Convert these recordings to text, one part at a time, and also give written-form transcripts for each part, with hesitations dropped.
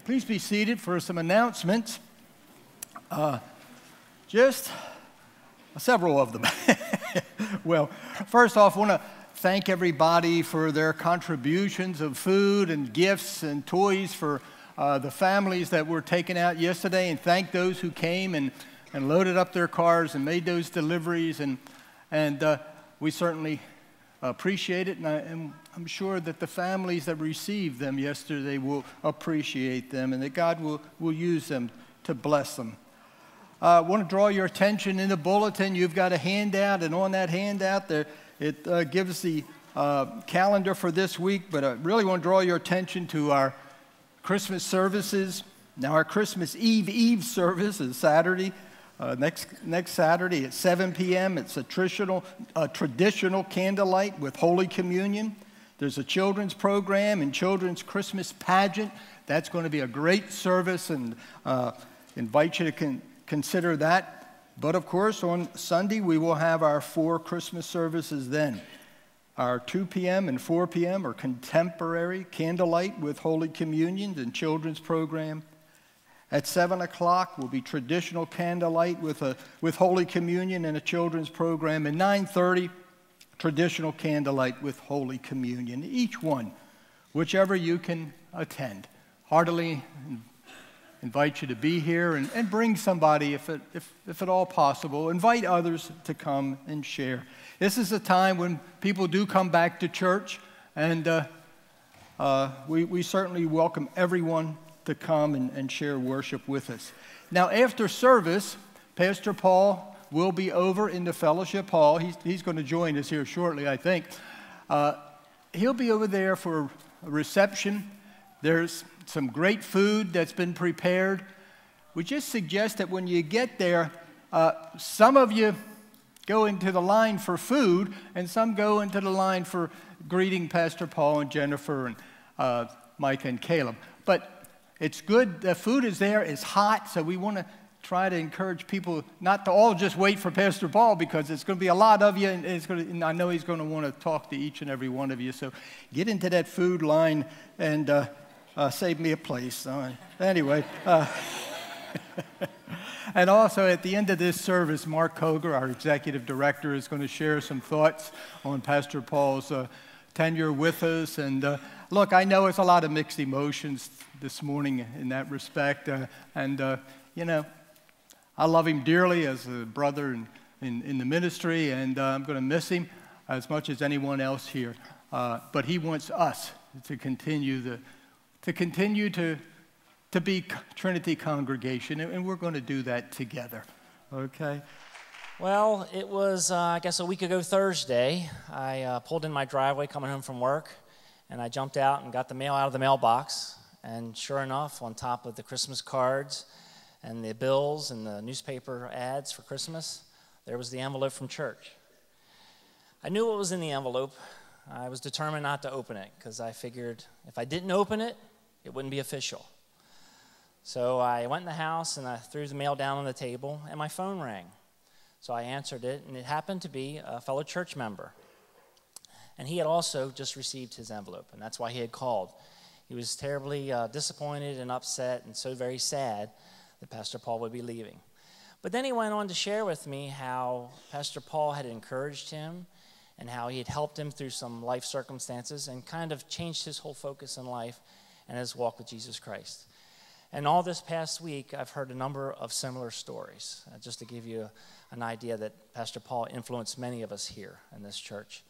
Please be seated for some announcements. Just several of them. Well, first off, I want to thank everybody for their contributions of food and gifts and toys for the families that were taken out yesterday, and thank those who came and loaded up their cars and made those deliveries, and we certainly appreciate it, and I'm sure that the families that received them yesterday will appreciate them, and that God will use them to bless them. I want to draw your attention in the bulletin. You've got a handout, and on that handout there, it gives the calendar for this week, but I really want to draw your attention to our Christmas services. Now, our Christmas Eve service is Saturday. Next Saturday at 7 p.m. It's a traditional candlelight with Holy Communion. There's a children's program and children's Christmas pageant. That's going to be a great service, and invite you to consider that. But of course, on Sunday we will have our 4 Christmas services then. Our 2 p.m. and 4 p.m. are contemporary candlelight with Holy Communion and children's program. At 7 o'clock will be traditional candlelight with Holy Communion and a children's program. And 9:30, traditional candlelight with Holy Communion. Each one, whichever you can attend. Heartily invite you to be here and bring somebody if at all possible. Invite others to come and share. This is a time when people do come back to church, and we certainly welcome everyone to come and share worship with us. Now, after service, Pastor Paul will be over in the fellowship hall. He's going to join us here shortly, I think. He'll be over there for a reception. There's some great food that's been prepared. We just suggest that when you get there, some of you go into the line for food, and some go into the line for greeting Pastor Paul and Jennifer and Micah and Caleb. But it's good. The food is there. It's hot, so we want to try to encourage people not to all just wait for Pastor Paul, because it's going to be a lot of you, and I know he's going to want to talk to each and every one of you. So get into that food line and save me a place. Anyway. And also, at the end of this service, Mark Koger, our executive director, is going to share some thoughts on Pastor Paul's tenure with us. And look, I know it's a lot of mixed emotions this morning in that respect. You know, I love him dearly as a brother in the ministry, and I'm going to miss him as much as anyone else here. But he wants us to continue to be Trinity Congregation, and we're going to do that together, okay? Well, it was, I guess, a week ago Thursday. I pulled in my driveway coming home from work, and I jumped out and got the mail out of the mailbox, and sure enough, on top of the Christmas cards and the bills and the newspaper ads for Christmas, there was the envelope from church. I knew what was in the envelope. I was determined not to open it, because I figured if I didn't open it, it wouldn't be official. So I went in the house and I threw the mail down on the table, and my phone rang. So I answered it, and it happened to be a fellow church member. And he had also just received his envelope, and that's why he had called. He was terribly disappointed and upset and so very sad that Pastor Paul would be leaving. But then he went on to share with me how Pastor Paul had encouraged him and how he had helped him through some life circumstances and kind of changed his whole focus in life and his walk with Jesus Christ. And all this past week, I've heard a number of similar stories, just to give you an idea that Pastor Paul influenced many of us here in this church.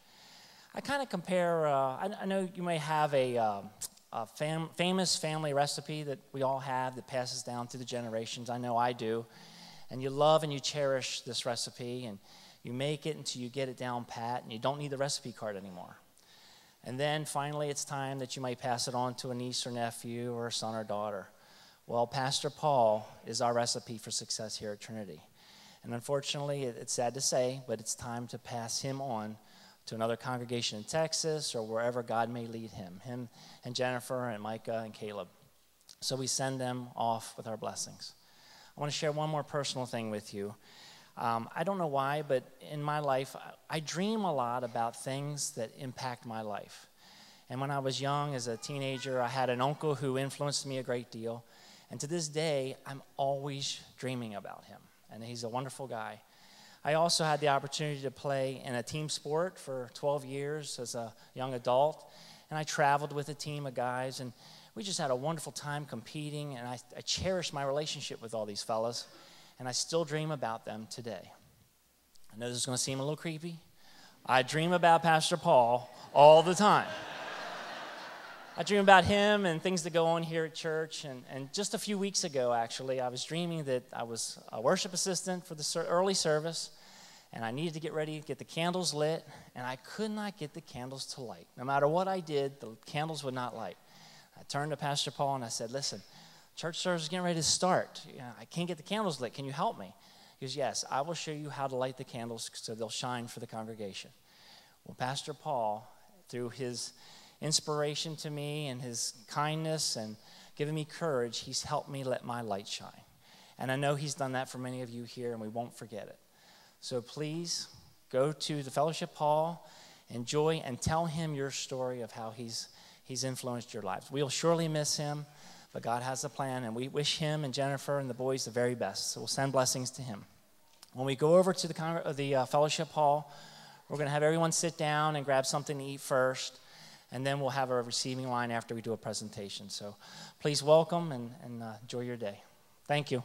I kind of compare, I know you may have a famous family recipe that we all have that passes down through the generations. I know I do. And you love and you cherish this recipe, and you make it until you get it down pat, and you don't need the recipe card anymore. And then finally, it's time that you might pass it on to a niece or nephew or a son or daughter. Well, Pastor Paul is our recipe for success here at Trinity. And unfortunately, it's sad to say, but it's time to pass him on to another congregation in Texas or wherever God may lead him and Jennifer and Micah and Caleb. So we send them off with our blessings. I want to share one more personal thing with you. I don't know why, but in my life, I dream a lot about things that impact my life. And when I was young, as a teenager, I had an uncle who influenced me a great deal. And to this day, I'm always dreaming about him. And he's a wonderful guy. I also had the opportunity to play in a team sport for 12 years as a young adult. And I traveled with a team of guys. And we just had a wonderful time competing. And I cherish my relationship with all these fellas. And I still dream about them today. I know this is going to seem a little creepy. I dream about Pastor Paul all the time. I dream about him and things that go on here at church. And just a few weeks ago, actually, I was dreaming that I was a worship assistant for the early service, and I needed to get ready, get the candles lit, and I could not get the candles to light. No matter what I did, the candles would not light. I turned to Pastor Paul and I said, listen, church service is getting ready to start. I can't get the candles lit. Can you help me? He goes, yes, I will show you how to light the candles so they'll shine for the congregation. Well, Pastor Paul, through his inspiration to me and his kindness and giving me courage, he's helped me let my light shine. And I know he's done that for many of you here, and we won't forget it. So please go to the fellowship hall, enjoy, and tell him your story of how he's influenced your lives. We'll surely miss him, but God has a plan, and we wish him and Jennifer and the boys the very best. So we'll send blessings to him. When we go over to the fellowship hall, we're going to have everyone sit down and grab something to eat first. And then we'll have a receiving line after we do a presentation. So please welcome and enjoy your day. Thank you.